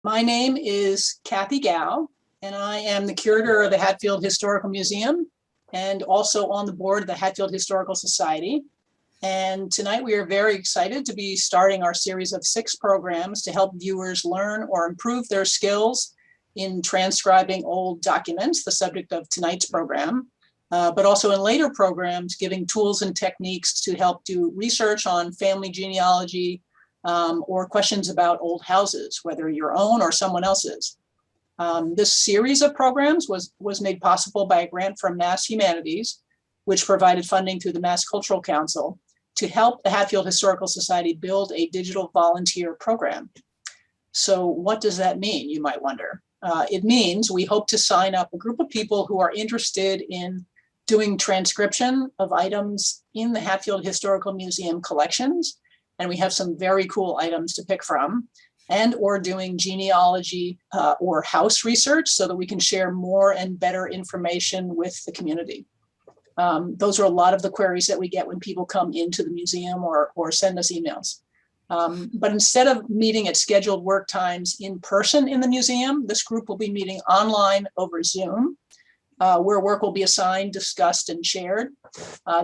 My name is Kathie Gow, and I am the curator of the Hatfield Historical Museum and also on the board of the Hatfield Historical Society. And tonight we are very excited to be starting our series of 6 programs to help viewers learn or improve their skills in transcribing old documents, the subject of tonight's program, but also in later programs, giving tools and techniques to help do research on family genealogy or questions about old houses, whether your own or someone else's. This series of programs was made possible by a grant from Mass Humanities, which provided funding through the Mass Cultural Council to help the Hatfield Historical Society build a digital volunteer program. So what does that mean, you might wonder? It means we hope to sign up a group of people who are interested in doing transcription of items in the Hatfield Historical Museum collections. And we have some very cool items to pick from, and or doing genealogy or house research so that we can share more and better information with the community. Those are a lot of the queries that we get when people come into the museum or send us emails. But instead of meeting at scheduled work times in person in the museum, this group will be meeting online over Zoom, where work will be assigned, discussed, and shared.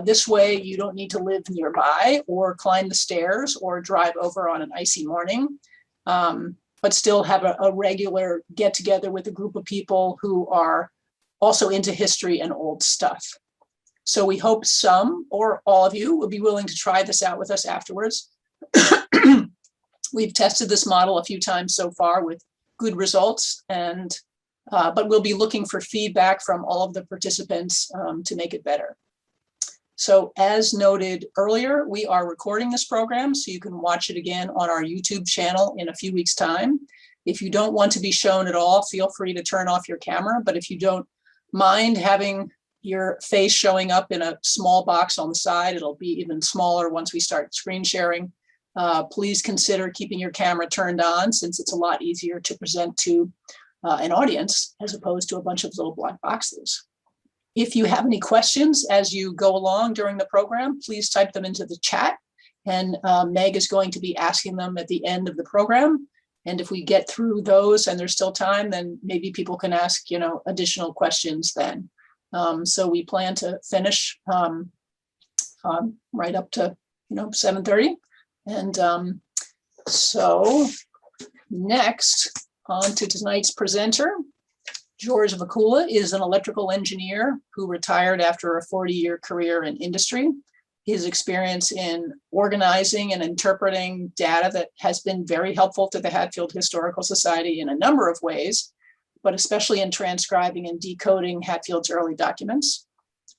This way, you don't need to live nearby or climb the stairs or drive over on an icy morning, but still have a regular get-together with a group of people who are also into history and old stuff. So we hope some or all of you will be willing to try this out with us afterwards. We've tested this model a few times so far with good results, and but we'll be looking for feedback from all of the participants to make it better. So as noted earlier, we are recording this program so you can watch it again on our YouTube channel in a few weeks' time. If you don't want to be shown at all, feel free to turn off your camera, but if you don't mind having your face showing up in a small box on the side, it'll be even smaller once we start screen sharing. Please consider keeping your camera turned on, since it's a lot easier to present to an audience as opposed to a bunch of little black boxes. If you have any questions as you go along during the program, please type them into the chat, and Meg is going to be asking them at the end of the program. And if we get through those and there's still time, then maybe people can ask, additional questions then. So we plan to finish right up to 7:30. And so next, on to tonight's presenter. George Vachula is an electrical engineer who retired after a 40-year career in industry. His experience in organizing and interpreting data that has been very helpful to the Hatfield Historical Society in a number of ways, but especially in transcribing and decoding Hatfield's early documents.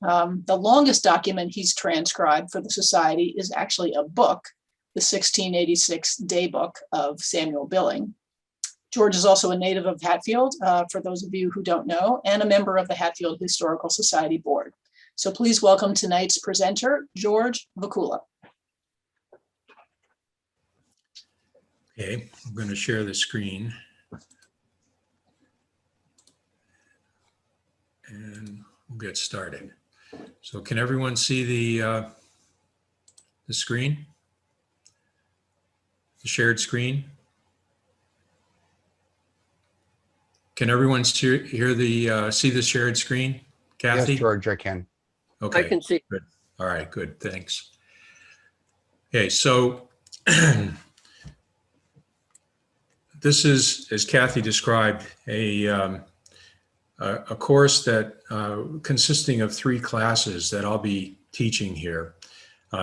The longest document he's transcribed for the Society is actually a book, the 1686 Day Book of Samuel Billing. George is also a native of Hatfield, for those of you who don't know, and a member of the Hatfield Historical Society Board. So please welcome tonight's presenter, George Vachula. Okay, I'm going to share the screen. And we'll get started. So can everyone see the screen? The shared screen? Can everyone see the shared screen? Kathie? Yes, George, I can. Okay. I can see. Good. All right, good, thanks. Okay, so this is, as Kathie described, a course that consisting of 3 classes that I'll be teaching here.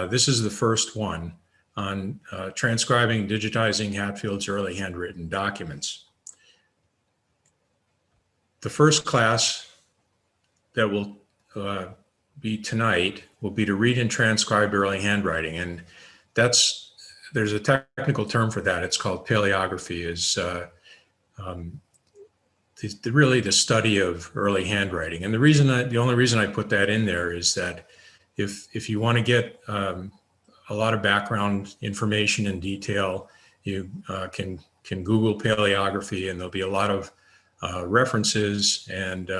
This is the first one on transcribing and digitizing Hatfield's early handwritten documents. The first class that will be tonight will be to read and transcribe early handwriting, and there's a technical term for that. It's called paleography. Is really the study of early handwriting. And the only reason I put that in there is that if you want to get a lot of background information and detail, you can Google paleography, and there'll be a lot of references and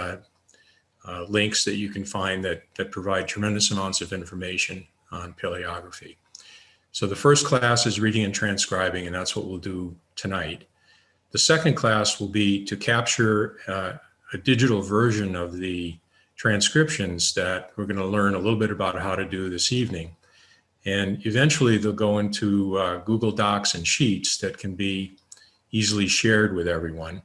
links that you can find that provide tremendous amounts of information on paleography. So the first class is reading and transcribing, and that's what we'll do tonight. The second class will be to capture a digital version of the transcriptions that we're going to learn a little bit about how to do this evening. And eventually they'll go into Google Docs and Sheets that can be easily shared with everyone.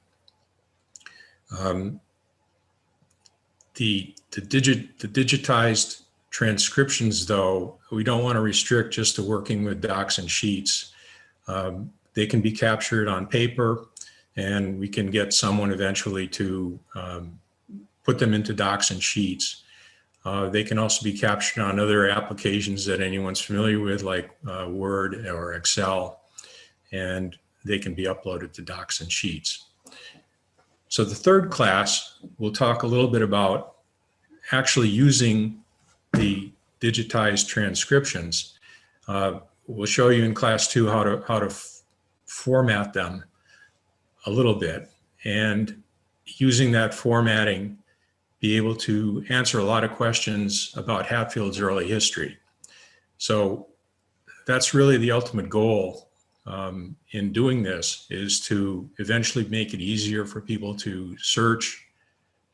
The digitized transcriptions, though, we don't want to restrict just to working with docs and sheets. They can be captured on paper, and we can get someone eventually to put them into docs and sheets. They can also be captured on other applications that anyone's familiar with, like Word or Excel, and they can be uploaded to docs and sheets. So the third class, we'll talk a little bit about actually using the digitized transcriptions. We'll show you in class 2 how to format them a little bit, and using that formatting, be able to answer a lot of questions about Hatfield's early history. So that's really the ultimate goal in doing this, is to eventually make it easier for people to search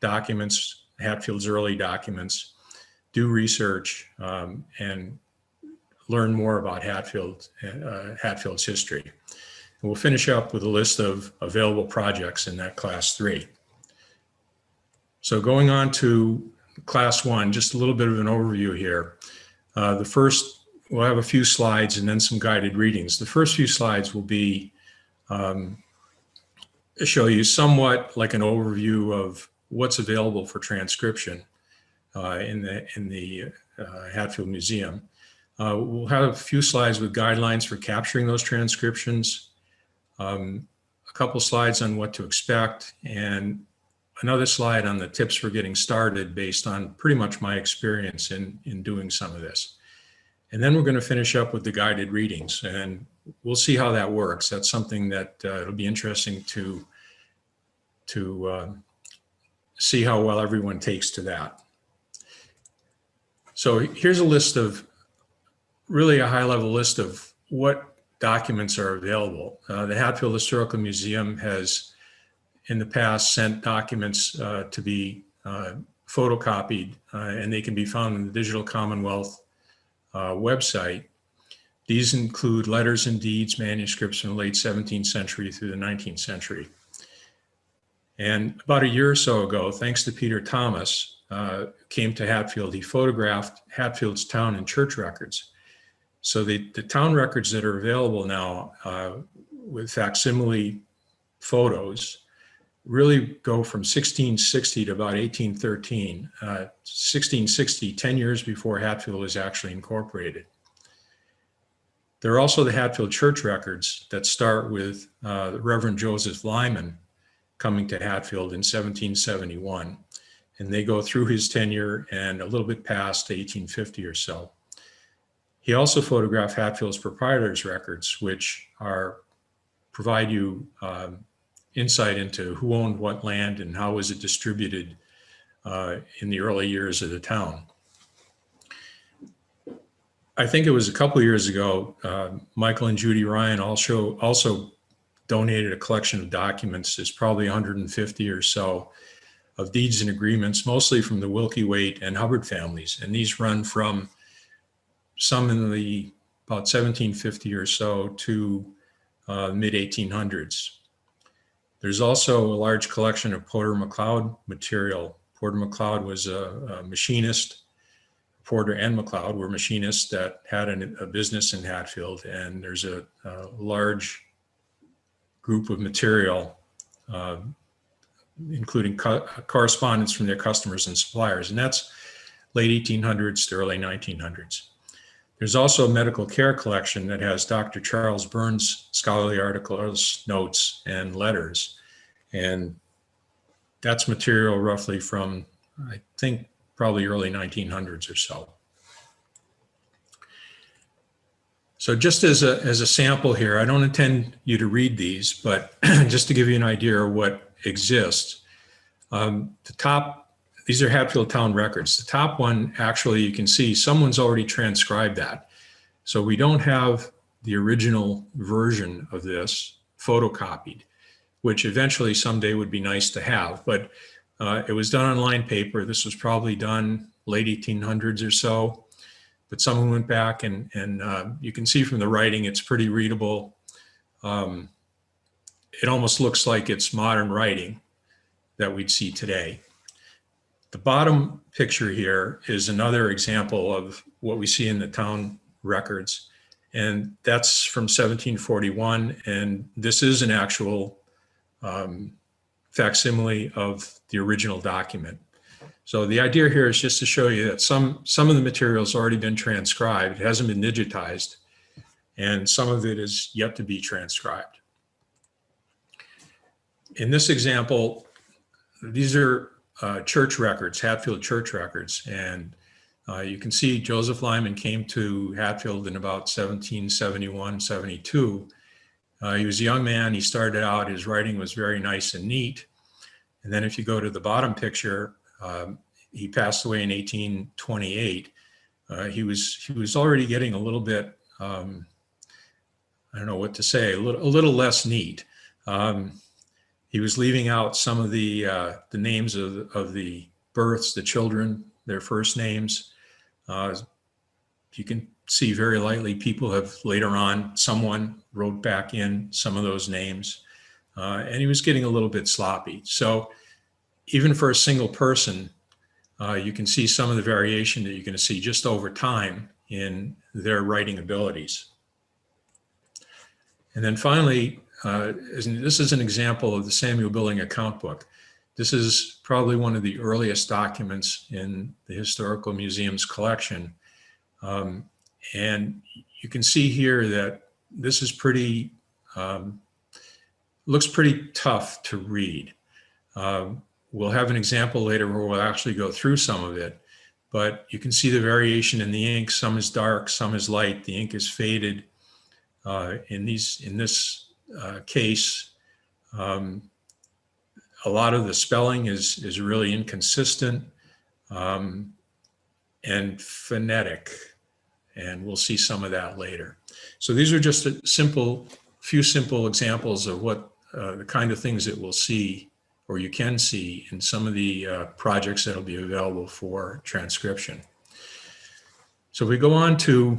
documents, Hatfield's early documents, do research, and learn more about Hatfield's history. And we'll finish up with a list of available projects in that class 3. So going on to class 1, just a little bit of an overview here. The first, we'll have a few slides and then some guided readings. The first few slides will be show you somewhat like an overview of what's available for transcription in the Hatfield Museum. We'll have a few slides with guidelines for capturing those transcriptions, a couple slides on what to expect, and another slide on the tips for getting started based on pretty much my experience in doing some of this. And then we're going to finish up with the guided readings, and we'll see how that works. That's something that it'll be interesting to see how well everyone takes to that. So here's a list of, really a high-level list of what documents are available. The Hatfield Historical Museum has in the past sent documents to be photocopied, and they can be found in the Digital Commonwealth website. These include letters and deeds, manuscripts from the late 17th century through the 19th century. And about a year or so ago, thanks to Peter Thomas, came to Hatfield, he photographed Hatfield's town and church records. So the town records that are available now with facsimile photos really go from 1660 to about 1813. 1660, 10 years before Hatfield was actually incorporated. There are also the Hatfield church records that start with the Reverend Joseph Lyman coming to Hatfield in 1771. And they go through his tenure and a little bit past 1850 or so. He also photographed Hatfield's proprietors' records, which provide you insight into who owned what land and how was it distributed in the early years of the town. I think it was a couple years ago, Michael and Judy Ryan also donated a collection of documents. There's probably 150 or so of deeds and agreements, mostly from the Wilkie, Waite, and Hubbard families. And these run from some in the about 1750 or so to mid-1800s. There's also a large collection of Porter McLeod material. Porter McLeod was a machinist. Porter and McLeod were machinists that had a business in Hatfield, and there's a large group of material, including correspondence from their customers and suppliers, and that's late 1800s to early 1900s. There's also a medical care collection that has Dr. Charles Burns' scholarly articles, notes, and letters. And that's material roughly from, I think, probably early 1900s or so. So just as a sample here, I don't intend you to read these, but just to give you an idea of what exists. These are Hatfield Town records. The top one, actually, you can see someone's already transcribed that. So we don't have the original version of this photocopied. which eventually someday would be nice to have. But it was done on lined paper. This was probably done late 1800s or so. But someone went back and you can see from the writing, it's pretty readable. It almost looks like it's modern writing that we'd see today. The bottom picture here is another example of what we see in the town records. And that's from 1741. And this is an actual facsimile of the original document. So the idea here is just to show you that some of the material has already been transcribed. It hasn't been digitized, and some of it is yet to be transcribed. In this example, these are church records, Hatfield church records. And you can see Joseph Lyman came to Hatfield in about 1771, 72. He was a young man. He started out, his writing was very nice and neat. And then if you go to the bottom picture, he passed away in 1828. He was already getting a little bit, I don't know what to say, a little less neat. He was leaving out some of the names of the births, the children, their first names. You can see very lightly people have later on, someone wrote back in some of those names, and he was getting a little bit sloppy. So even for a single person, you can see some of the variation that you're going to see just over time in their writing abilities. And then finally, this is an example of the Samuel Billing account book. This is probably one of the earliest documents in the Historical Museum's collection. And you can see here that this is pretty, looks pretty tough to read. We'll have an example later where we'll actually go through some of it, but you can see the variation in the ink. Some is dark, some is light. The ink is faded. In this case, a lot of the spelling is really inconsistent and phonetic, and we'll see some of that later. So these are just a few simple examples of what the kind of things that we'll see, or you can see, in some of the projects that'll be available for transcription. So we go on to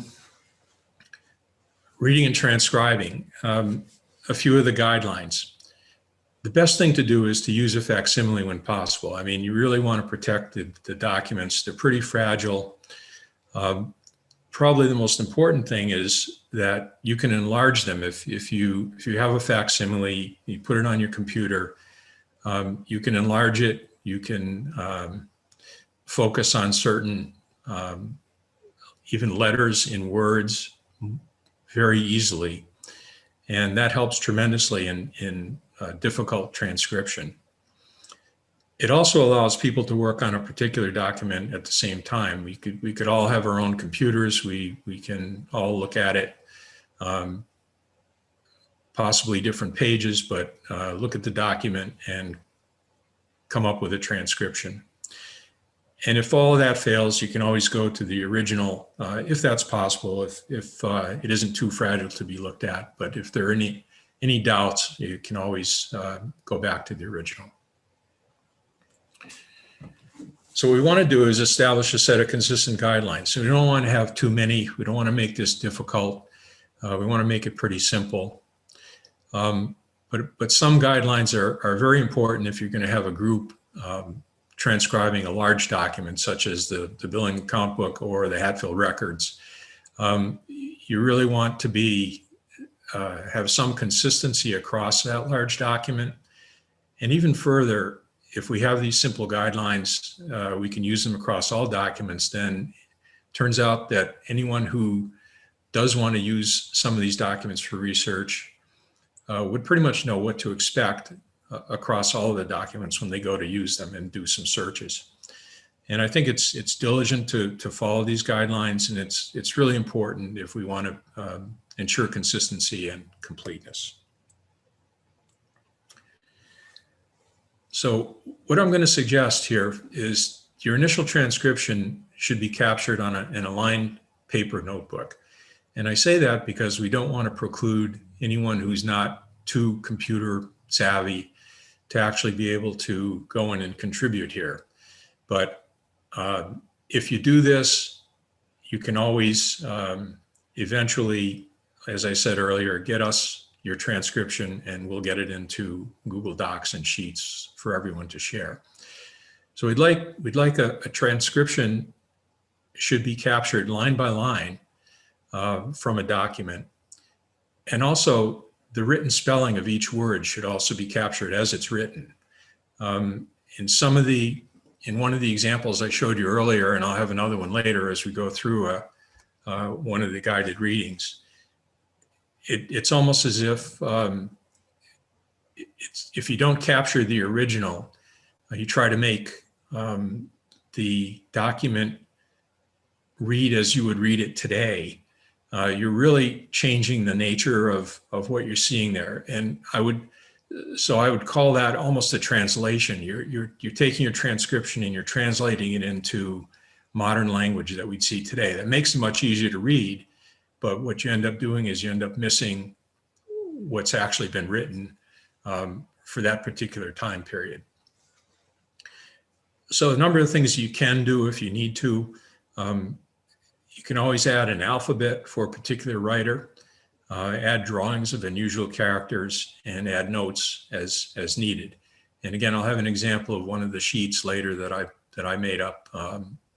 reading and transcribing, a few of the guidelines. The best thing to do is to use a facsimile when possible. I mean, you really want to protect the documents. They're pretty fragile. Probably the most important thing is that you can enlarge them. If you have a facsimile, you put it on your computer, you can enlarge it. You can focus on certain, even letters in words very easily. And that helps tremendously in difficult transcription. It also allows people to work on a particular document at the same time. We could all have our own computers. We can all look at it, possibly different pages, but look at the document and come up with a transcription. And if all of that fails, you can always go to the original, if that's possible, if it isn't too fragile to be looked at. But if there are any doubts, you can always go back to the original. So what we want to do is establish a set of consistent guidelines. So we don't want to have too many. We don't want to make this difficult. We want to make it pretty simple. But some guidelines are very important if you're going to have a group transcribing a large document, such as the Billing account book or the Hatfield records. You really want to have some consistency across that large document. And even further, if we have these simple guidelines, we can use them across all documents. Then it turns out that anyone who does want to use some of these documents for research would pretty much know what to expect across all of the documents when they go to use them and do some searches. And I think it's diligent to follow these guidelines, and it's really important if we want to ensure consistency and completeness. So what I'm going to suggest here is your initial transcription should be captured in a lined paper notebook. And I say that because we don't want to preclude anyone who's not too computer savvy to actually be able to go in and contribute here. But if you do this, you can always eventually, as I said earlier, get us your transcription and we'll get it into Google Docs and Sheets for everyone to share. So we'd like a transcription should be captured line by line from a document. And also the written spelling of each word should also be captured as it's written. In one of the examples I showed you earlier, and I'll have another one later as we go through one of the guided readings, it's almost as if if you don't capture the original, you try to make the document read as you would read it today, you're really changing the nature of what you're seeing there. And I would call that almost a translation. You're taking your transcription and you're translating it into modern language that we'd see today. That makes it much easier to read, but what you end up doing is you end up missing what's actually been written for that particular time period. So a number of things you can do if you need to. You can always add an alphabet for a particular writer, add drawings of unusual characters, and add notes as needed. And again, I'll have an example of one of the sheets later that I made up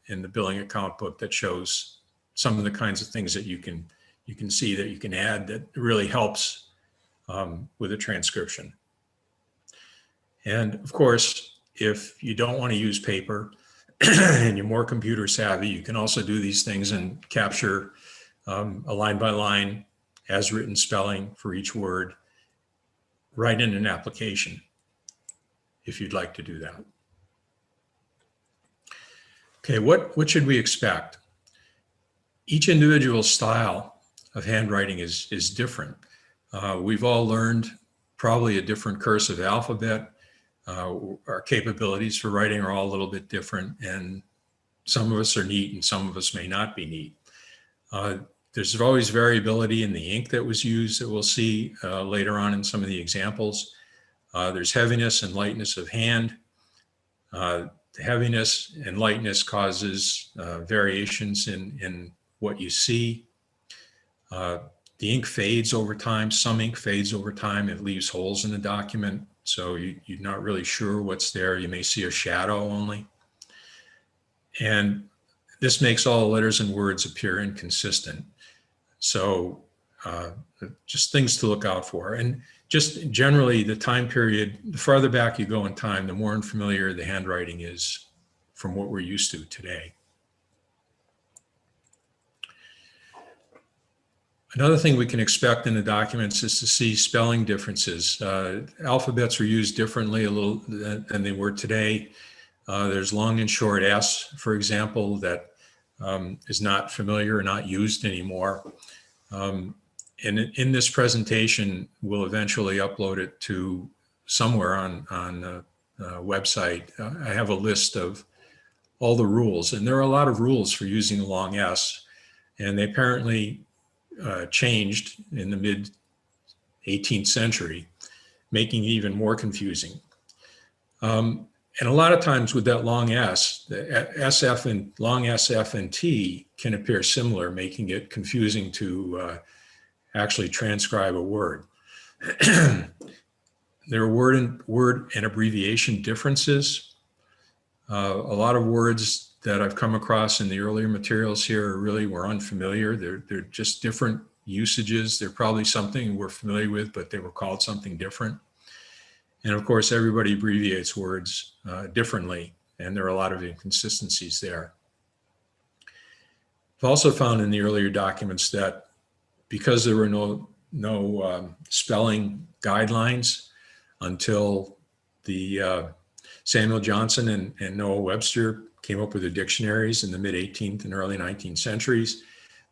in the billing account book that shows some of the kinds of things that you can see that you can add that really helps with a transcription. And of course, if you don't want to use paper and you're more computer savvy, you can also do these things and capture a line by line as written spelling for each word right in an application if you'd like to do that. Okay, what should we expect? Each individual style of handwriting is different. We've all learned probably a different cursive alphabet. Our capabilities for writing are all a little bit different, and some of us are neat and some of us may not be neat. There's always variability in the ink that was used that we'll see later on in some of the examples. There's heaviness and lightness of hand. The heaviness and lightness causes variations in what you see. The ink fades over time. Some ink fades over time. It leaves holes in the document, so you're not really sure what's there. You may see a shadow only. And this makes all the letters and words appear inconsistent. So just things to look out for. And just generally the time period, the farther back you go in time, the more unfamiliar the handwriting is from what we're used to today. Another thing we can expect in the documents is to see spelling differences. Alphabets are used differently a little than they were today. There's long and short S, for example, that is not familiar or not used anymore. And in this presentation, we'll eventually upload it to somewhere on the website. I have a list of all the rules, and there are a lot of rules for using the long S, and they apparently changed in the mid 18th century, making it even more confusing. And a lot of times with that long S, the SF and long SF and T can appear similar, making it confusing to actually transcribe a word. There are word and abbreviation differences. A lot of words that I've come across in the earlier materials here really were unfamiliar. They're just different usages. They're probably something we're familiar with, but they were called something different. And of course, everybody abbreviates words differently, and there are a lot of inconsistencies there. I've also found in the earlier documents that because there were no spelling guidelines until the Samuel Johnson and Noah Webster came up with the dictionaries in the mid 18th and early 19th centuries,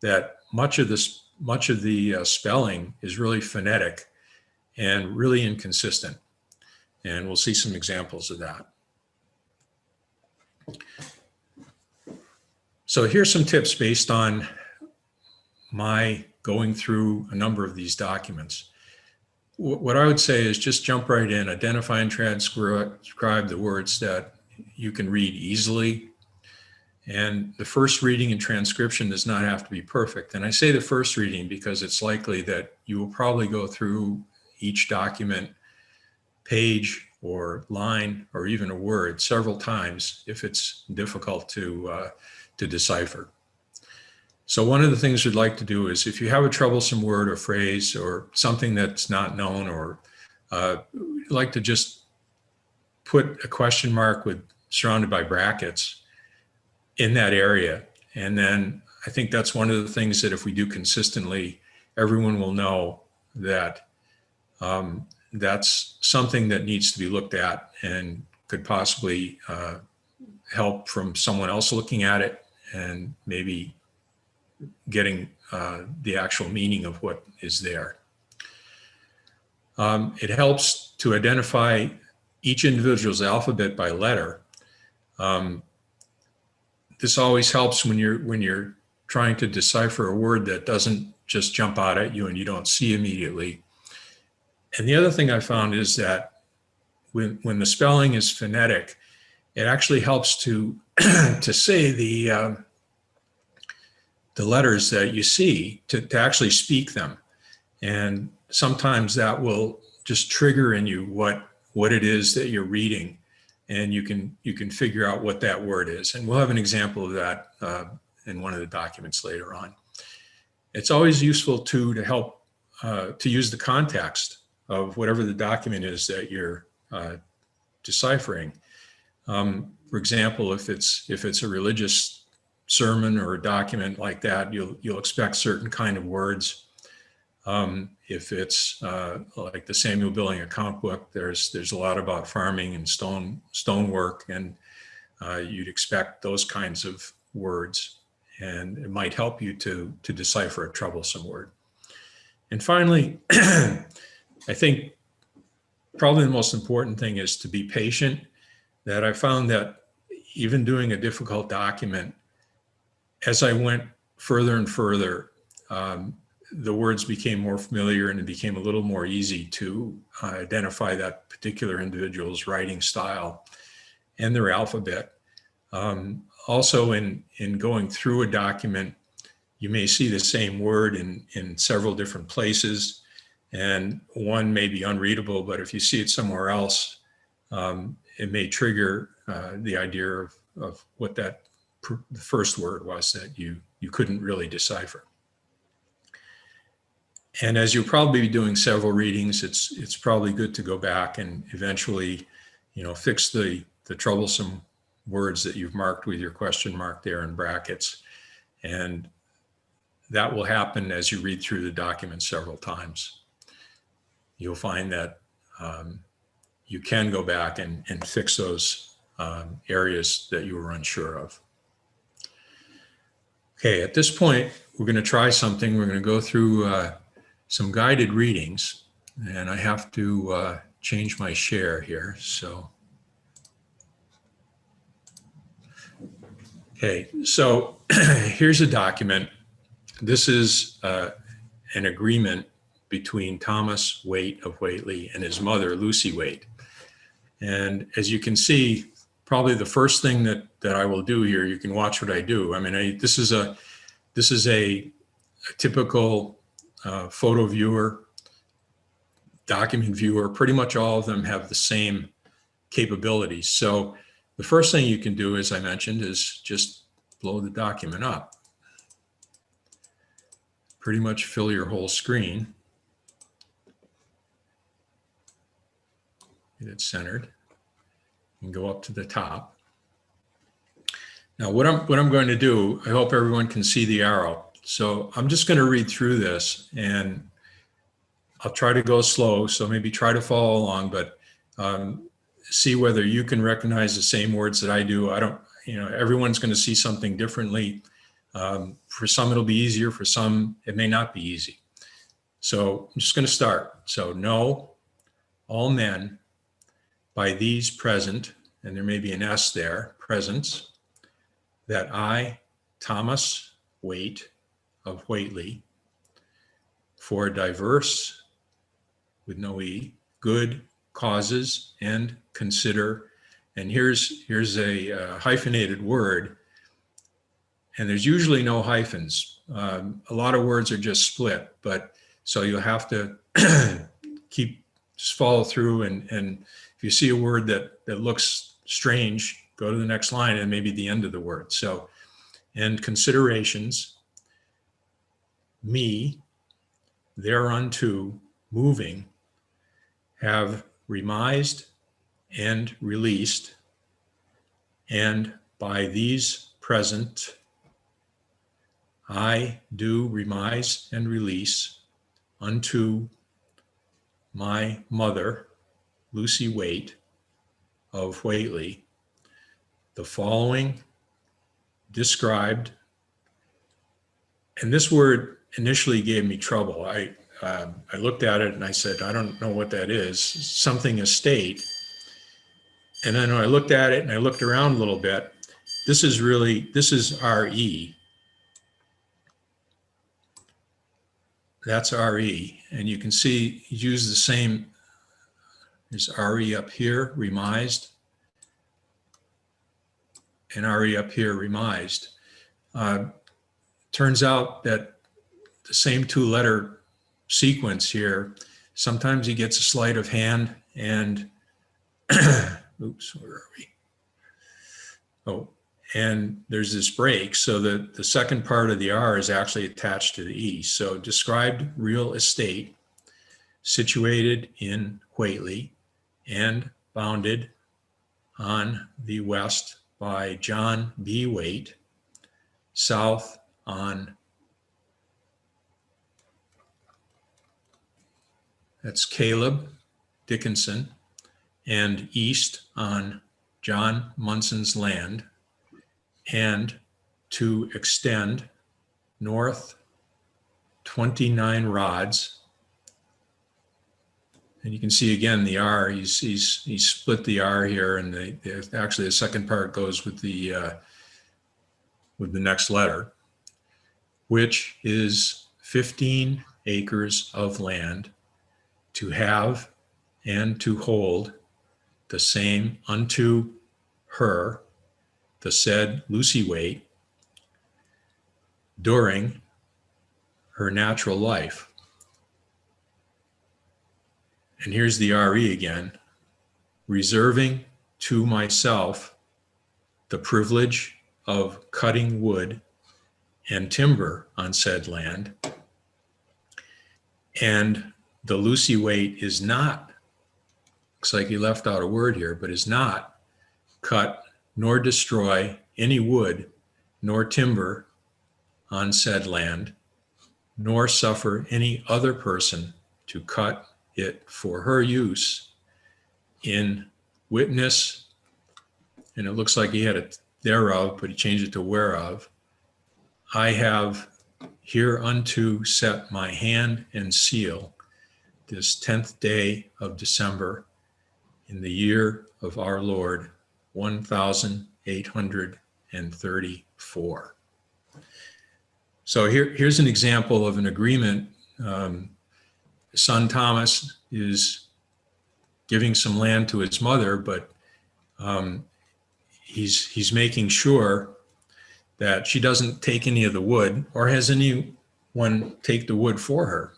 that much of the spelling is really phonetic and really inconsistent. And we'll see some examples of that. So here's some tips based on my going through a number of these documents. what I would say is just jump right in, identify and transcribe the words that you can read easily. And the first reading and transcription does not have to be perfect. And I say the first reading because it's likely that you will probably go through each document page or line or even a word several times if it's difficult to decipher. So one of the things we'd like to do is if you have a troublesome word or phrase or something that's not known, or you'd like to just put a question mark surrounded by brackets in that area. And then I think that's one of the things that if we do consistently, everyone will know that that's something that needs to be looked at and could possibly help from someone else looking at it and maybe getting the actual meaning of what is there. It helps to identify each individual's alphabet by letter. This always helps when you're trying to decipher a word that doesn't just jump out at you and you don't see immediately. And the other thing I found is that when the spelling is phonetic, it actually helps to to say the letters that you see to actually speak them. And sometimes that will just trigger in you what it is that you're reading, and you can figure out what that word is. And we'll have an example of that in one of the documents later on. It's always useful too to help to use the context of whatever the document is that you're deciphering. For example, if it's a religious sermon or a document like that, you'll expect certain kind of words. If it's like the Samuel Billing account book, there's a lot about farming and stonework, and you'd expect those kinds of words, and it might help you to decipher a troublesome word. And finally, I think probably the most important thing is to be patient. That I found that even doing a difficult document, as I went further and further, the words became more familiar and it became a little more easy to identify that particular individual's writing style and their alphabet. Also, in going through a document, you may see the same word in several different places, and one may be unreadable, but if you see it somewhere else, it may trigger the idea of what the first word was that you couldn't really decipher. And as you'll probably be doing several readings, it's probably good to go back and eventually, fix the troublesome words that you've marked with your question mark there in brackets. And that will happen as you read through the document several times. You'll find that you can go back and fix those areas that you were unsure of. Okay, at this point, we're going to try something. We're going to go through some guided readings, and I have to change my share here. So, okay, so here's a document. This is an agreement between Thomas Waite of Whately and his mother, Lucy Waite. And as you can see, probably the first thing that I will do here, you can watch what I do. I mean, this is a typical photo viewer, document viewer. Pretty much all of them have the same capabilities. So the first thing you can do, as I mentioned, is just blow the document up. Pretty much fill your whole screen. Get it centered and go up to the top. Now what I'm going to do, I hope everyone can see the arrow. So I'm just going to read through this, and I'll try to go slow, so maybe try to follow along, but see whether you can recognize the same words that I do. Everyone's going to see something differently. For some it'll be easier, for some it may not be easy. So I'm just going to start. So know all men by these present, and there may be an S there, presents, that I, Thomas Waite of Whately, for diverse with no E, good causes and consider. And here's a hyphenated word, and there's usually no hyphens. A lot of words are just split, but so you'll have to just follow through, and if you see a word that looks strange, go to the next line and maybe the end of the word. So, and considerations, me, thereunto, moving, have remised and released, and by these present, I do remise and release unto my mother, Lucy Waite of Whately, the following described, and this word initially gave me trouble. I looked at it and I said, I don't know what that is, something estate. And then I looked at it and I looked around a little bit. This is RE. That's RE. And you can see he used the same, there's RE up here, remised, and RE up here, remised. Turns out that the same two-letter sequence here, sometimes he gets a sleight of hand and, oops, where are we? Oh, and there's this break, so that the second part of the R is actually attached to the E. So described real estate situated in Whately and bounded on the west by John B. Waite, south on, that's Caleb Dickinson, and east on John Munson's land, and to extend north 29 rods. And you can see again the R, he's split the R here, and actually the second part goes with the next letter, which is 15 acres of land to have and to hold the same unto her, the said Lucy Waite, during her natural life. And here's the RE again, reserving to myself the privilege of cutting wood and timber on said land. And the Lucy Waite is not, looks like he left out a word here, but is not cut nor destroy any wood nor timber on said land, nor suffer any other person to cut it for her use in witness, and it looks like he had it thereof, but he changed it to whereof. I have hereunto set my hand and seal this 10th day of December in the year of our Lord, 1834. So here's an example of an agreement. Son Thomas is giving some land to his mother, but he's making sure that she doesn't take any of the wood or has anyone take the wood for her.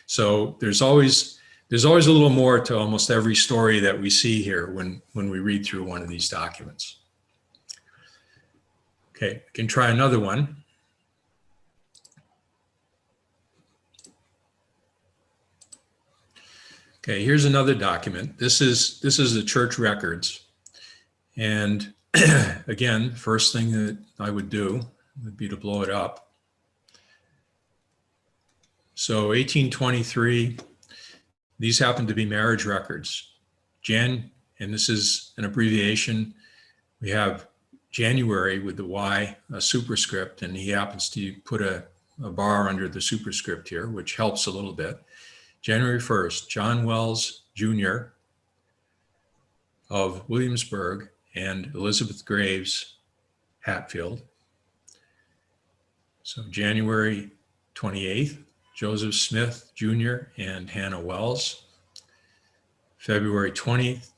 So there's always a little more to almost every story that we see here when we read through one of these documents. Okay, we can try another one. Okay, here's another document. This is the church records. And again, first thing that I would do would be to blow it up. So 1823, these happen to be marriage records. And this is an abbreviation. We have January with the Y, a superscript, and he happens to put a bar under the superscript here, which helps a little bit. January 1st, John Wells Jr. of Williamsburg and Elizabeth Graves, Hatfield. So January 28th, Joseph Smith Jr. and Hannah Wells. February 20th,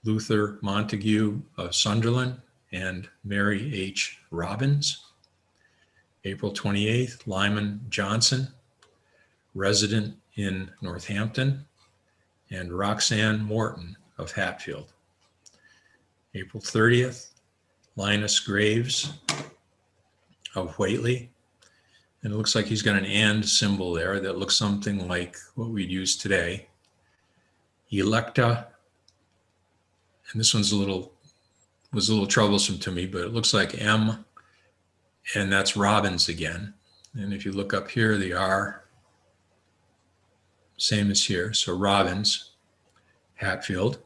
Luther Montague of Sunderland and Mary H. Robbins. April 28th, Lyman Johnson, resident in Northampton, and Roxanne Morton of Hatfield. April 30th, Linus Graves of Whately. And it looks like he's got an and symbol there that looks something like what we'd use today. Electa, and this one's was a little troublesome to me, but it looks like M, and that's Robbins again. And if you look up here, the R, same as here. So Robbins, Hatfield.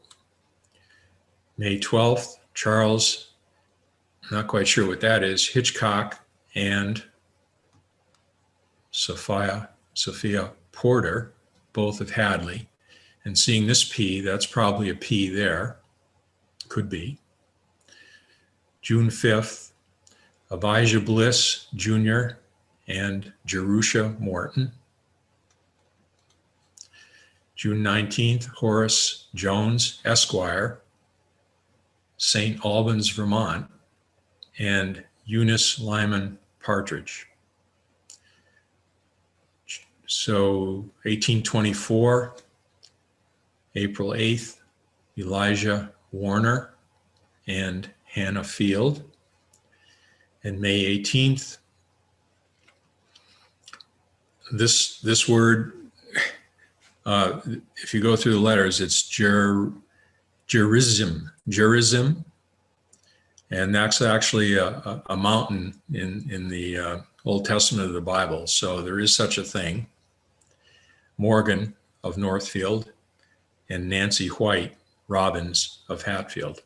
May 12th, Charles, not quite sure what that is, Hitchcock and Sophia Porter, both of Hadley. And seeing this P, that's probably a P there, could be. June 5th, Abijah Bliss Jr. and Jerusha Morton. June 19th, Horace Jones, Esquire, St. Albans, Vermont, and Eunice Lyman Partridge. So 1824, April 8th, Elijah Warner and Hannah Field. And May 18th, this word, if you go through the letters, it's Gerizim, and that's actually a mountain in the Old Testament of the Bible. So there is such a thing. Morgan of Northfield and Nancy White Robbins of Hatfield.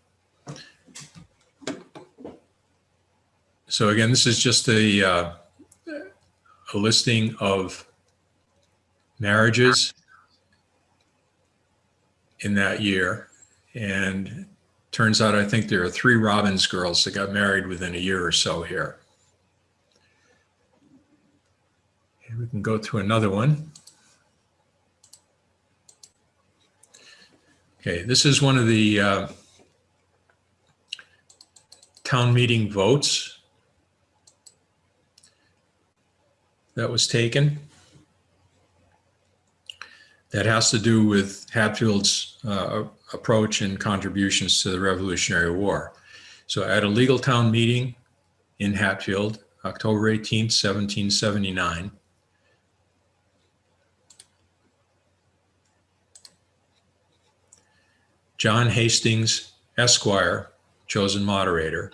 So again, this is just a listing of marriages in that year. And turns out, I think there are 3 Robbins girls that got married within a year or so here. And we can go to another one. Okay, this is one of the town meeting votes that was taken. That has to do with Hatfield's approach and contributions to the Revolutionary War. So at a legal town meeting in Hatfield, October 18th, 1779, John Hastings, Esquire, chosen moderator,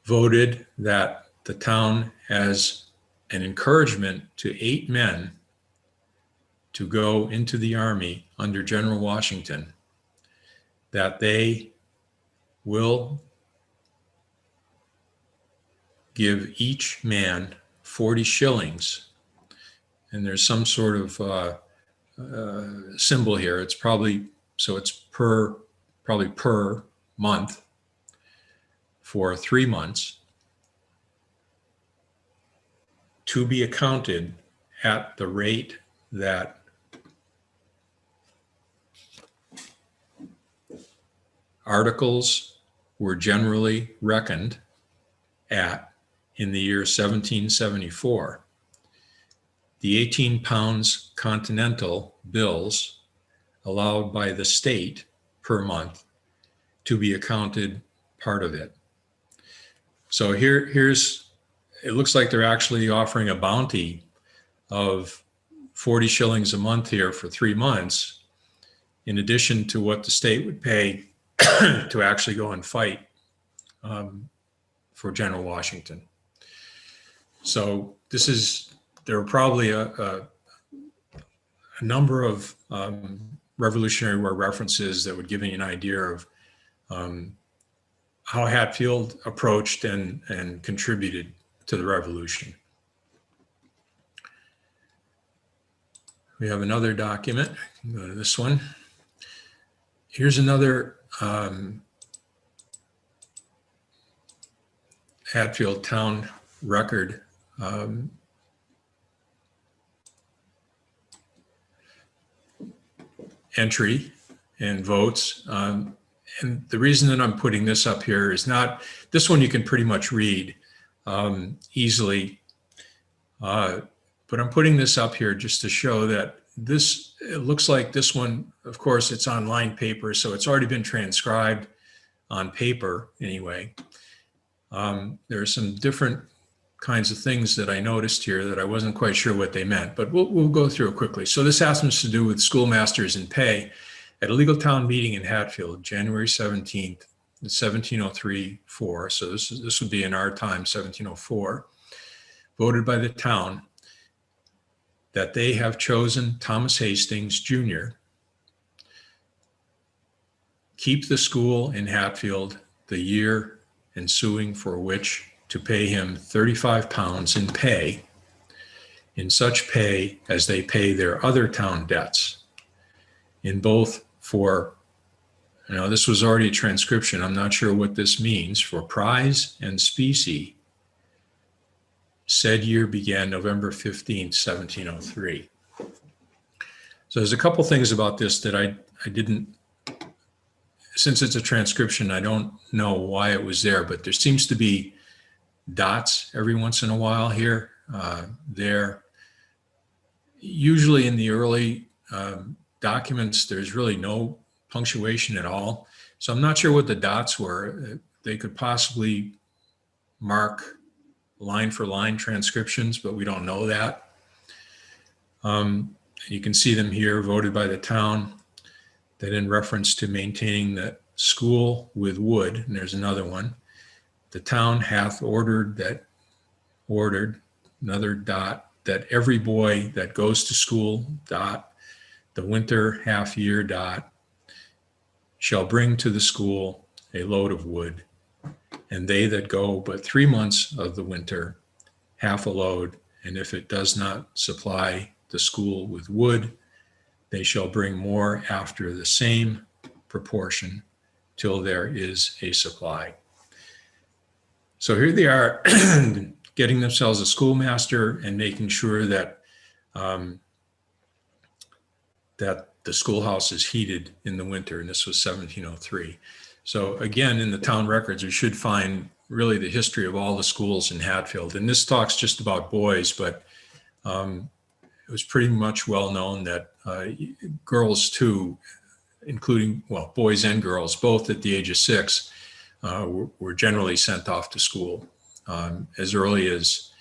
voted that the town, as an encouragement to 8 men to go into the army under General Washington, that they will give each man 40 shillings. And there's some sort of symbol here. It's probably, so it's probably per month for 3 months, to be accounted at the rate that articles were generally reckoned at in the year 1774. The 18 pounds continental bills allowed by the state per month to be accounted part of it. So here's, it looks like they're actually offering a bounty of 40 shillings a month here for 3 months, in addition to what the state would pay to actually go and fight for General Washington. So this is, there are probably a number of Revolutionary War references that would give you an idea of how Hatfield approached and contributed to the Revolution. We have another document. Go to this one. Here's another Hatfield town record. entry and votes. And the reason that I'm putting this up here is not, this one you can pretty much read easily, but I'm putting this up here just to show that this, it looks like this one, of course, it's online paper, so it's already been transcribed on paper anyway. There are some different kinds of things that I noticed here that I wasn't quite sure what they meant, but we'll go through it quickly. So this has to do with schoolmasters and pay. At a legal town meeting in Hatfield, January 17th, 1703-4, so this would be in our time, 1704, voted by the town that they have chosen Thomas Hastings, Jr., keep the school in Hatfield the year ensuing, for which to pay him 35 pounds in pay, in such pay as they pay their other town debts, in both for, this was already a transcription, I'm not sure what this means, for prize and specie. Said year began November 15th, 1703. So there's a couple things about this that I didn't, since it's a transcription, I don't know why it was there, but there seems to be dots every once in a while here, there. Usually in the early documents, there's really no punctuation at all. So I'm not sure what the dots were. They could possibly mark line for line transcriptions, but we don't know that. You can see them here, voted by the town, that in reference to maintaining the school with wood, and there's another one, the town hath ordered, another dot, that every boy that goes to school, dot, the winter half year, dot, shall bring to the school a load of wood, and they that go but 3 months of the winter, half a load, and if it does not supply the school with wood, they shall bring more after the same proportion till there is a supply. So here they are getting themselves a schoolmaster and making sure that that the schoolhouse is heated in the winter, and this was 1703. So again, in the town records, we should find really the history of all the schools in Hatfield. And this talks just about boys, but it was pretty much well known that girls too, including, well, boys and girls, both at the age of 6, were generally sent off to school as early as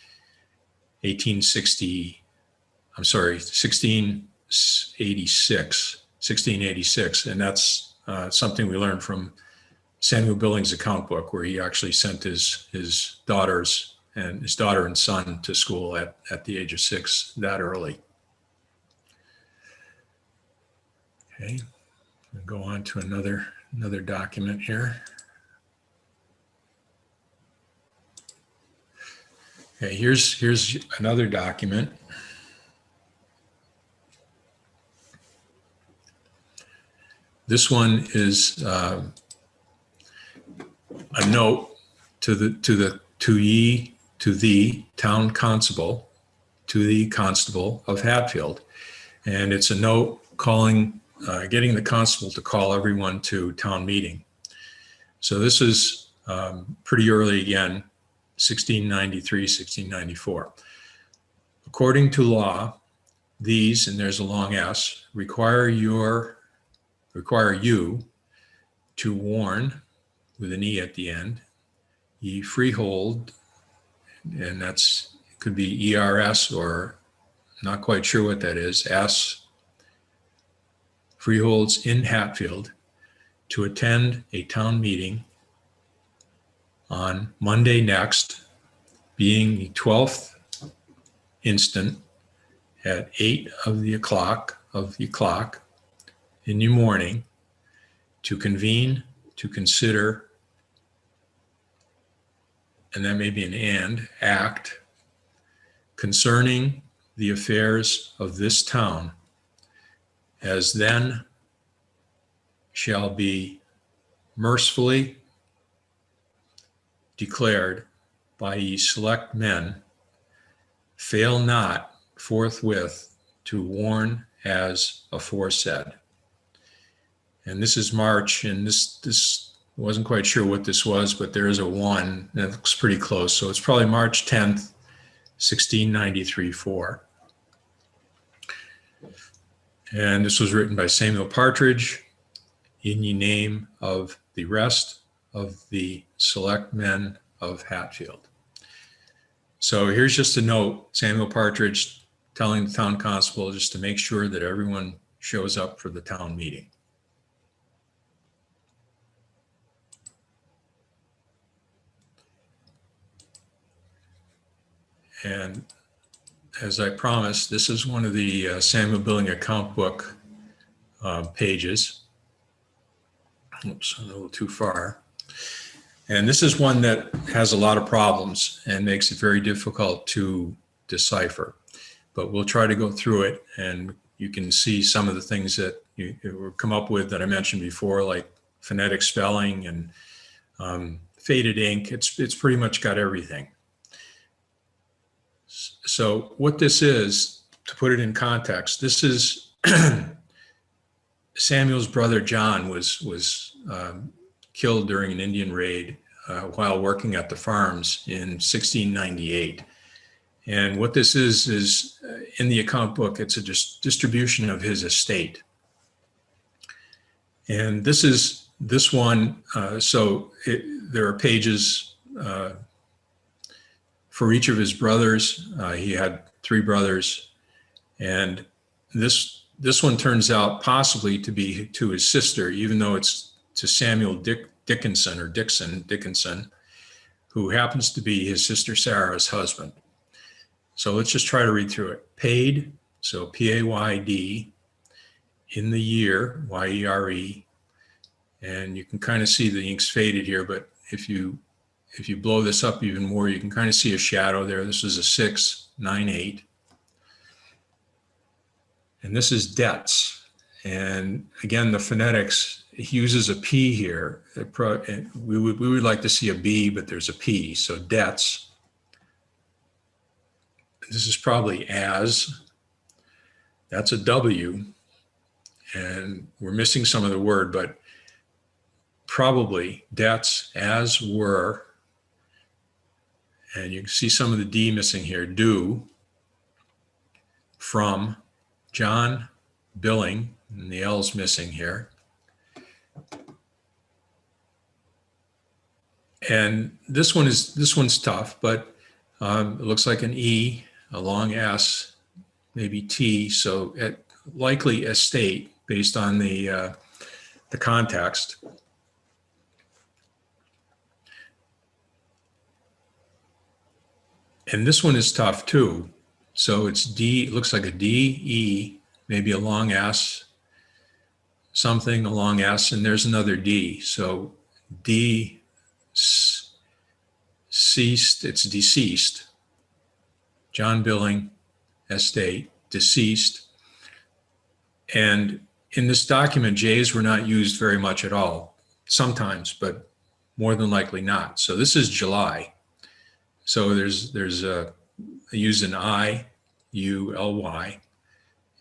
1686, and that's something we learned from Samuel Billings' account book, where he actually sent his daughter and son to school at the age of 6 that early. Okay, we'll go on to another document here. Okay, here's another document. This one is a note to the town constable, to the constable of Hatfield, and it's a note calling, getting the constable to call everyone to town meeting. So this is pretty early again, 1693, 1694. According to law, these, and there's a long S, require you to warn, with an E at the end, ye freehold, and that's, it could be ERS or not quite sure what that is, S, freeholds in Hatfield, to attend a town meeting on Monday next, being the 12th instant, at 8 of the clock in the morning, to convene, to consider, and that may be an and, act concerning the affairs of this town, as then shall be mercifully declared by ye select men, fail not forthwith to warn as aforesaid. And this is March, and this wasn't quite sure what this was, but there is a 1 that looks pretty close. So it's probably March 10th, 1693-4. And this was written by Samuel Partridge, in ye name of the rest of the select men of Hatfield. So here's just a note, Samuel Partridge telling the town constable just to make sure that everyone shows up for the town meeting. And as I promised, this is one of the Samuel Billing account book pages. Oops, a little too far. And this is one that has a lot of problems and makes it very difficult to decipher. But we'll try to go through it, and you can see some of the things that you come up with that I mentioned before, like phonetic spelling and faded ink. It's pretty much got everything. So what this is, to put it in context, this is Samuel's brother John was killed during an Indian raid while working at the farms in 1698. And what this is in the account book, it's a distribution of his estate. And this one, there are pages for each of his brothers. He had 3 brothers, and this one turns out possibly to be to his sister, even though it's to Samuel Dickinson, who happens to be his sister Sarah's husband. So let's just try to read through it. Paid, so P-A-Y-D, in the year, Y-E-R-E, and you can kind of see the ink's faded here, but if you blow this up even more, you can kind of see a shadow there. This is a 698. And this is debts. And again, the phonetics, he uses a P here. We would like to see a B, but there's a P, so debts. This is probably as. That's a W. And we're missing some of the word, but probably debts as were. And you can see some of the D missing here. Due from John Billing, and the L's missing here. And this one's tough, but it looks like an E, a long S, maybe T. So likely estate based on the context. And this one is tough too. So it's D, it looks like a D, E, maybe a long S, something, a long S, and there's another D. So D, ceased, it's deceased. John Billing, estate, deceased. And in this document, J's were not used very much at all, sometimes, but more than likely not. So this is July. So there's used an I-U-L-Y.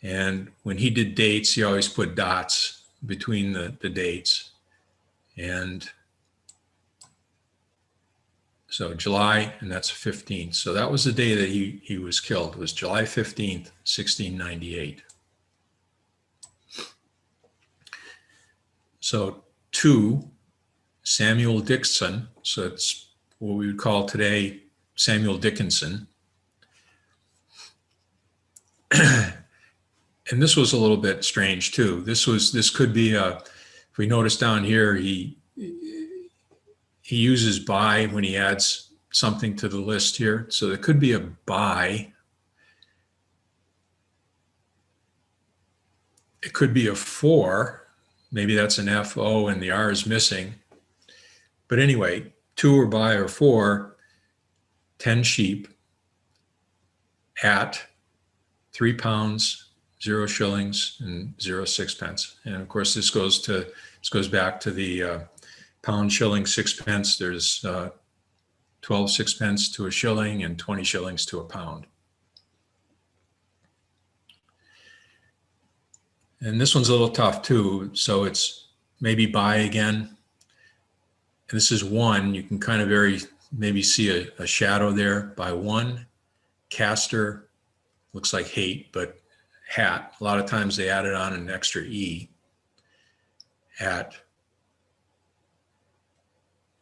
And when he did dates, he always put dots between the dates. And so July, and that's 15th. So that was the day that he was killed. It was July 15th, 1698. So to Samuel Dixon, so it's what we would call today Samuel Dickinson. And this was a little bit strange too. This could be if we notice down here, he uses by when he adds something to the list here. So there could be a by. It could be a for, maybe that's an F-O and the R is missing. But anyway, to or by or for, 10 sheep at 3 pounds, 0 shillings and 0 sixpence. And of course, this goes back to the pound, shilling, sixpence. There's 12 sixpence to a shilling and 20 shillings to a pound. And this one's a little tough too. So it's maybe by again. And this is one, you can kind of maybe see a shadow there by one. Caster looks like hate, but hat. A lot of times they added on an extra E. At,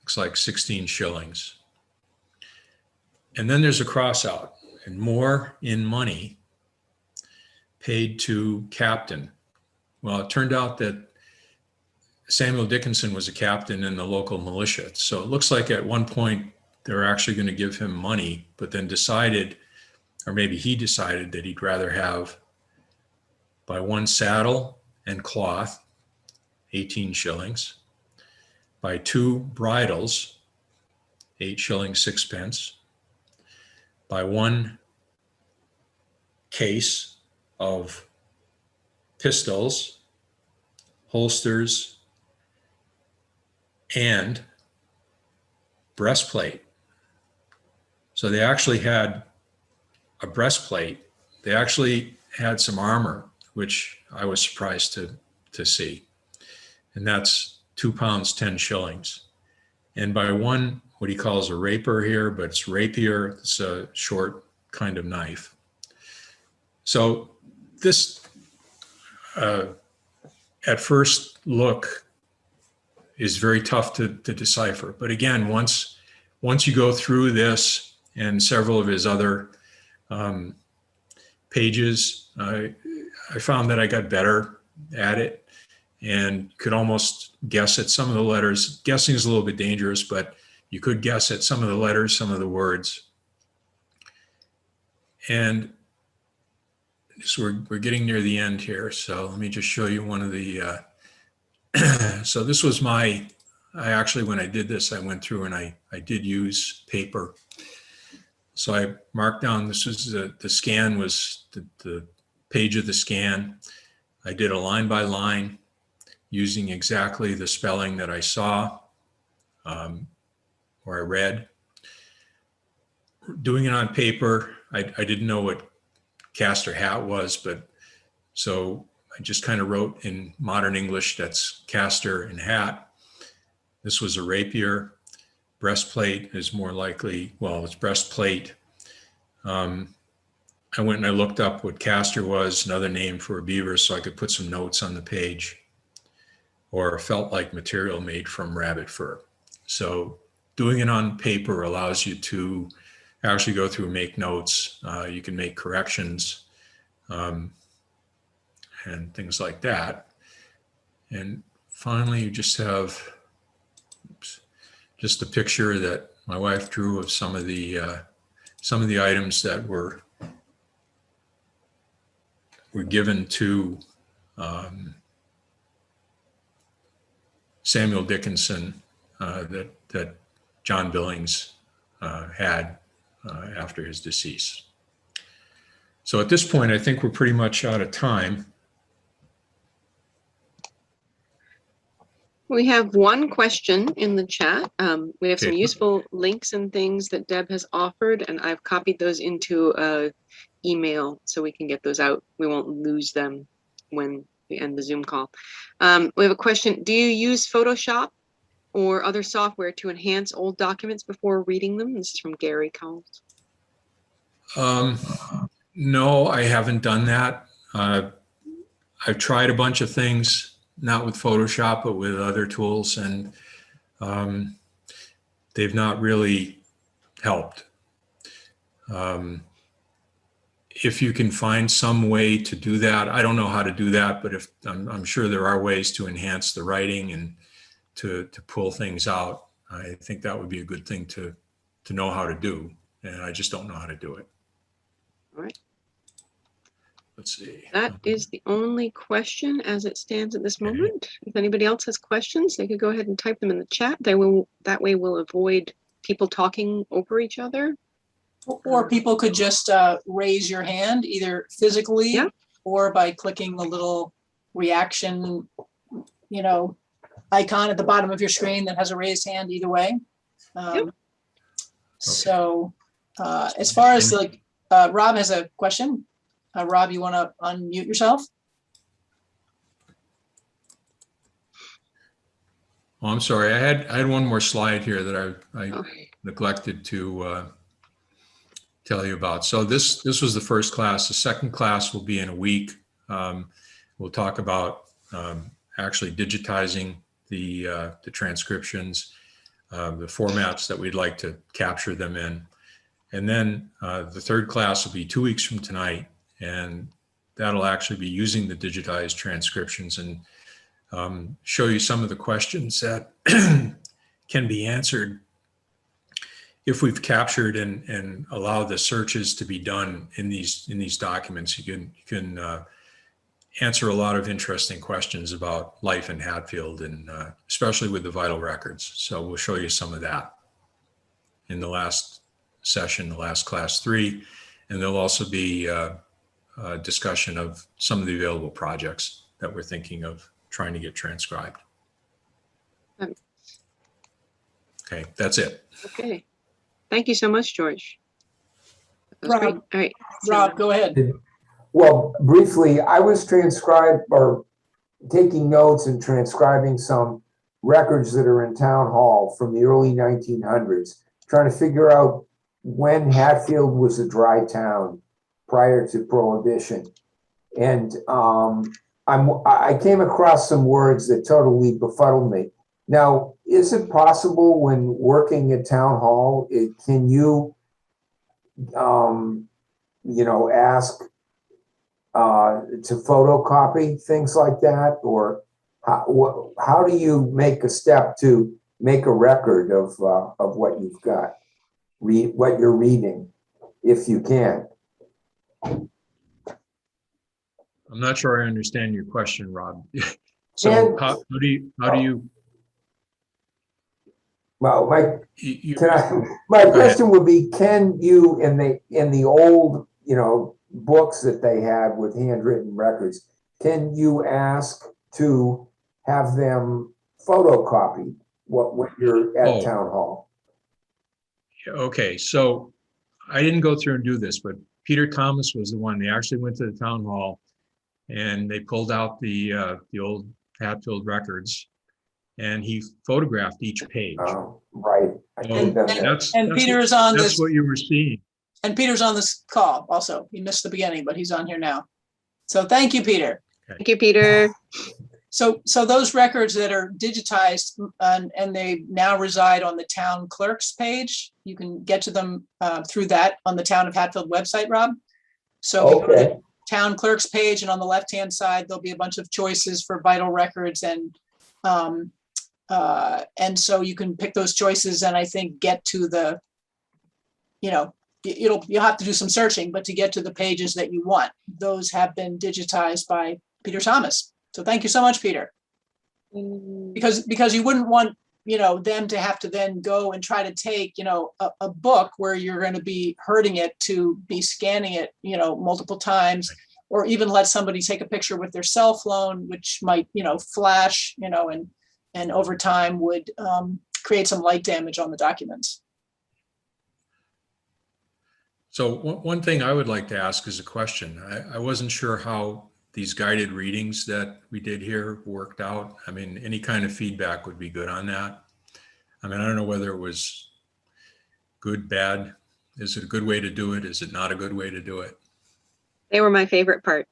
looks like 16 shillings. And then there's a cross out, and more in money paid to captain. Well, it turned out that Samuel Dickinson was a captain in the local militia. So it looks like at one point they were actually going to give him money, but then decided, or maybe he decided, that he'd rather have by one saddle and cloth, 18 shillings, by two bridles, 8 shillings 6 pence, by one case of pistols, holsters, and breastplate. So they actually had a breastplate. They actually had some armor, which I was surprised to see. And that's 2 pounds 10 shillings. And by one, what he calls a rapier here, but it's rapier, it's a short kind of knife. So this, at first look, is very tough to decipher. But again, once you go through this and several of his other pages, I found that I got better at it and could almost guess at some of the letters. Guessing is a little bit dangerous, but you could guess at some of the letters, some of the words. And so we're getting near the end here. So let me just show you one of the, so this was I actually, when I did this, I went through and I did use paper. So I marked down, this was the scan was the page of the scan. I did a line by line using exactly the spelling that I saw or I read. Doing it on paper, I didn't know what caster hat was, but so I just kind of wrote in modern English, that's caster and hat. This was a rapier. Breastplate is more likely, well, it's breastplate. I went and I looked up what caster was, another name for a beaver, so I could put some notes on the page, or felt like material made from rabbit fur. So doing it on paper allows you to actually go through and make notes. You can make corrections and things like that. And finally, you just have just a picture that my wife drew of some of the items that were given to Samuel Dickinson that John Billings had after his decease. So at this point, I think we're pretty much out of time. We have one question in the chat. We have some Okay. useful links and things that Deb has offered, and I've copied those into an email so we can get those out. We won't lose them when we end the Zoom call. We have a question. Do you use Photoshop or other software to enhance old documents before reading them? This is from Gary Cowles. No, I haven't done that. I've tried a bunch of things, not with Photoshop, but with other tools, and they've not really helped. If you can find some way to do that, I don't know how to do that, but if I'm sure there are ways to enhance the writing and to pull things out. I think that would be a good thing to know how to do, and I just don't know how to do it. All right. Let's see. That is the only question as it stands at this moment. If anybody else has questions, they could go ahead and type them in the chat. That way we'll avoid people talking over each other. Or people could just raise your hand either physically or by clicking the little reaction, icon at the bottom of your screen that has a raised hand either way. So as far as Rob has a question. Rob, you want to unmute yourself? Oh, I'm sorry. I had one more slide here that I Oh. neglected to tell you about. So this was the first class. The second class will be in a week. We'll talk about actually digitizing the transcriptions, the formats that we'd like to capture them in. And then the third class will be 2 weeks from tonight, and that'll actually be using the digitized transcriptions and show you some of the questions that can be answered if we've captured and allowed the searches to be done in these documents. You can answer a lot of interesting questions about life in Hatfield, and especially with the vital records. So we'll show you some of that in the last session, the last class 3, and there'll also be a discussion of some of the available projects that we're thinking of trying to get transcribed. Okay, that's it. Okay. Thank you so much, George. That was Rob, great. All right. Rob, go ahead. Well, briefly, I was taking notes and transcribing some records that are in town hall from the early 1900s, trying to figure out when Hatfield was a dry town prior to Prohibition. And I came across some words that totally befuddled me. Now, is it possible when working at town hall, can you, ask to photocopy things like that? Or how do you make a step to make a record of what you've got, what you're reading, if you can? I'm not sure I understand your question, Rob. So how do you? Well, my question would be: can you, in the old books that they had with handwritten records, can you ask to have them photocopied when you're at town hall? Okay, so I didn't go through and do this, but Peter Thomas was the one. They actually went to the town hall and they pulled out the old Hatfield records, and he photographed each page. Right. And Peter's on this. That's what you were seeing. And Peter's on this call also. He missed the beginning, but he's on here now. So thank you, Peter. Okay. Thank you, Peter. So those records that are digitized and they now reside on the town clerk's page, you can get to them through that on the Town of Hatfield website, Rob. So if you go to the town clerk's page, and on the left-hand side, there'll be a bunch of choices for vital records, and so you can pick those choices and I think get to the, you'll have to do some searching, but to get to the pages that you want, those have been digitized by Peter Thomas. So thank you so much, Peter. Because you wouldn't want, them to have to then go and try to take, a book where you're going to be hurting it to be scanning it, multiple times, or even let somebody take a picture with their cell phone, which might, flash, and over time would create some light damage on the documents. So one thing I would like to ask is a question. I wasn't sure how these guided readings that we did here worked out. I mean, any kind of feedback would be good on that. I mean, I don't know whether it was good, bad. Is it a good way to do it? Is it not a good way to do it? They were my favorite part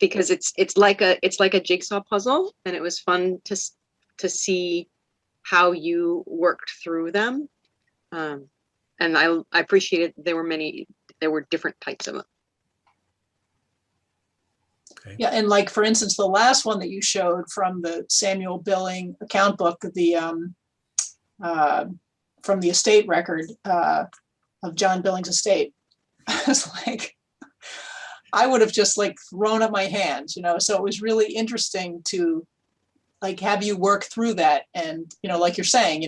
because it's like a jigsaw puzzle, and it was fun to see how you worked through them. And I appreciated there were different types of them. Okay. Yeah, and like, for instance, the last one that you showed from the Samuel Billing account book, from the estate record of John Billing's estate, I was like, I would have just thrown up my hands, so it was really interesting to have you work through that. And, like you're saying,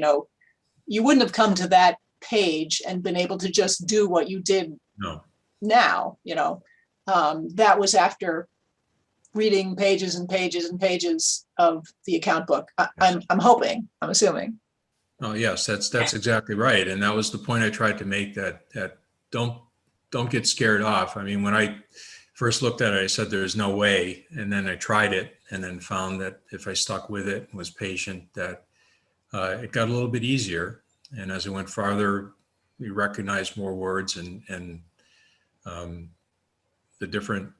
you wouldn't have come to that page and been able to just do what you did now, that was after reading pages and pages and pages of the account book. I'm assuming. Oh yes, that's exactly right. And that was the point I tried to make, that don't get scared off. I mean, when I first looked at it, I said there's no way. And then I tried it and then found that if I stuck with it and was patient, that it got a little bit easier. And as it went farther, we recognized more words and the different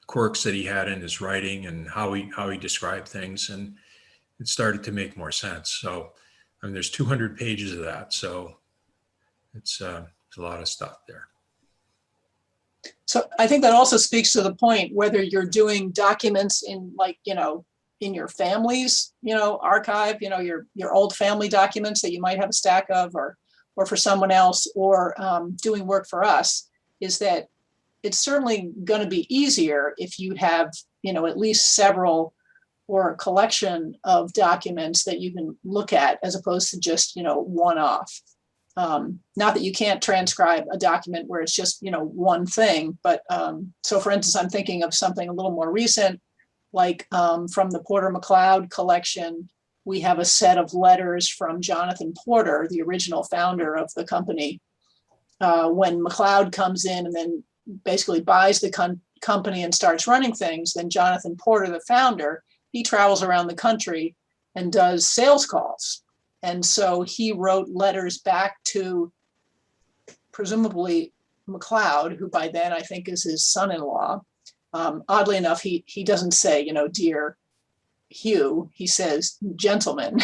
quirks that he had in his writing and how he described things, and it started to make more sense. So, I mean, there's 200 pages of that, so it's a lot of stuff there. So I think that also speaks to the point whether you're doing documents in, like, in your family's, archive, your old family documents that you might have a stack of, or for someone else, or doing work for us, is that it's certainly going to be easier if you have, at least several or a collection of documents that you can look at, as opposed to just, one off. Not that you can't transcribe a document where it's just, one thing, but so for instance, I'm thinking of something a little more recent, like from the Porter McLeod collection, we have a set of letters from Jonathan Porter, the original founder of the company. When McLeod comes in and then basically buys the company and starts running things, then Jonathan Porter, the founder, he travels around the country and does sales calls. And so he wrote letters back to presumably McLeod, who by then I think is his son-in-law. Oddly enough, he doesn't say, dear Hugh, he says, gentlemen,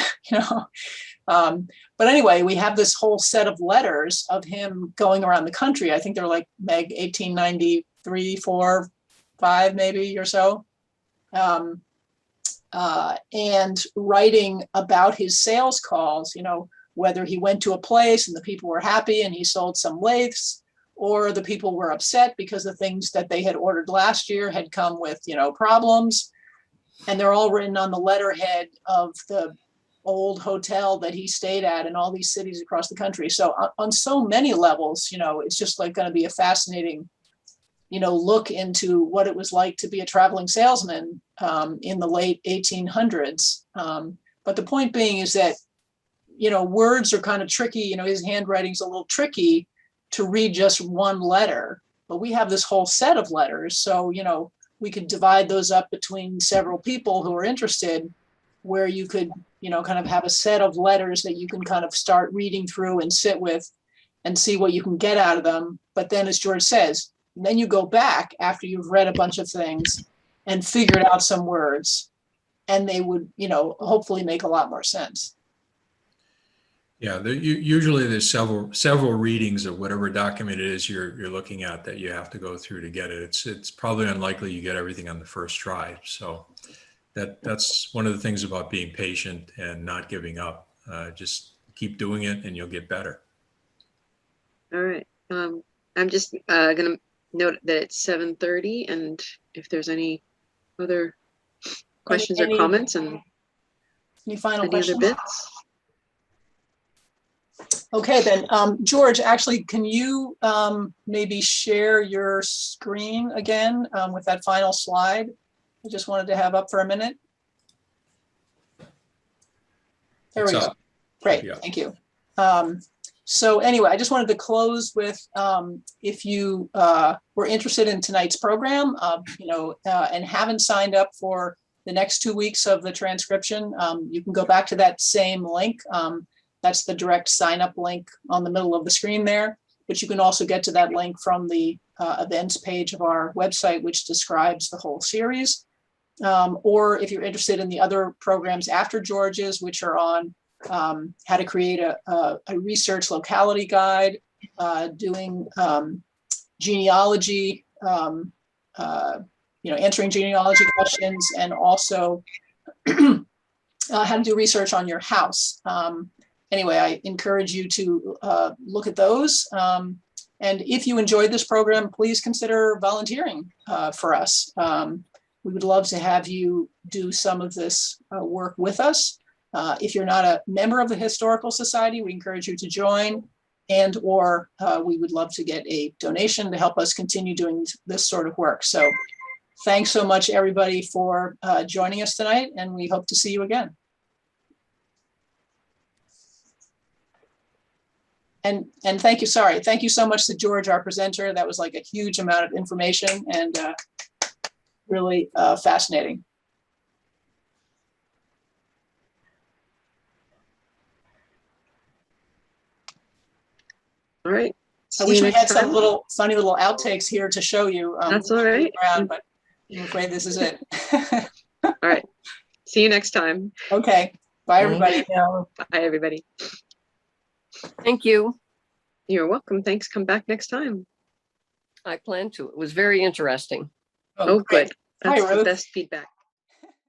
But anyway, we have this whole set of letters of him going around the country. I think they're like, Meg, 1893, 4, 5 maybe or so. And writing about his sales calls, whether he went to a place and the people were happy and he sold some lathes, or the people were upset because the things that they had ordered last year had come with, problems. And they're all written on the letterhead of the old hotel that he stayed at in all these cities across the country. So on so many levels, it's just like going to be a fascinating, look into what it was like to be a traveling salesman in the late 1800s. But the point being is that, words are kind of tricky. His handwriting's a little tricky to read just one letter, but we have this whole set of letters. So, we could divide those up between several people who are interested, where you could, kind of have a set of letters that you can kind of start reading through and sit with and see what you can get out of them. But then, as George says, then you go back after you've read a bunch of things and figured out some words, and they would, hopefully make a lot more sense. Yeah, usually there's several readings of whatever document it is you're looking at that you have to go through to get it. It's probably unlikely you get everything on the first try. So that's one of the things about being patient and not giving up. Just keep doing it and you'll get better. All right. I'm just going to note that it's 7:30, and if there's any other questions or comments, and any final any questions? other bits. Okay, then, George, actually, can you maybe share your screen again with that final slide? I just wanted to have up for a minute. There we go. Great, thank you. So anyway, I just wanted to close with, if you were interested in tonight's program, and haven't signed up for the next 2 weeks of the transcription, you can go back to that same link. That's the direct sign up link on the middle of the screen there. But you can also get to that link from the events page of our website, which describes the whole series. Or if you're interested in the other programs after George's, which are on how to create a research locality guide, doing genealogy, answering genealogy questions, and also how to do research on your house. Anyway, I encourage you to look at those. And if you enjoyed this program, please consider volunteering for us. We would love to have you do some of this work with us. If you're not a member of the Historical Society, we encourage you to join, or we would love to get a donation to help us continue doing this sort of work. So thanks so much, everybody, for joining us tonight, and we hope to see you again. And thank you so much to George, our presenter. That was like a huge amount of information and really fascinating. All right. I See wish you we next had some time. little funny little outtakes here to show you. That's all right. Around, but I'm afraid this is it. All right. See you next time. Okay. Bye, everybody. Bye, everybody. Thank you. You're welcome. Thanks. Come back next time. I plan to. It was very interesting. Oh, great. good. Hi, That's the Ruth. best feedback.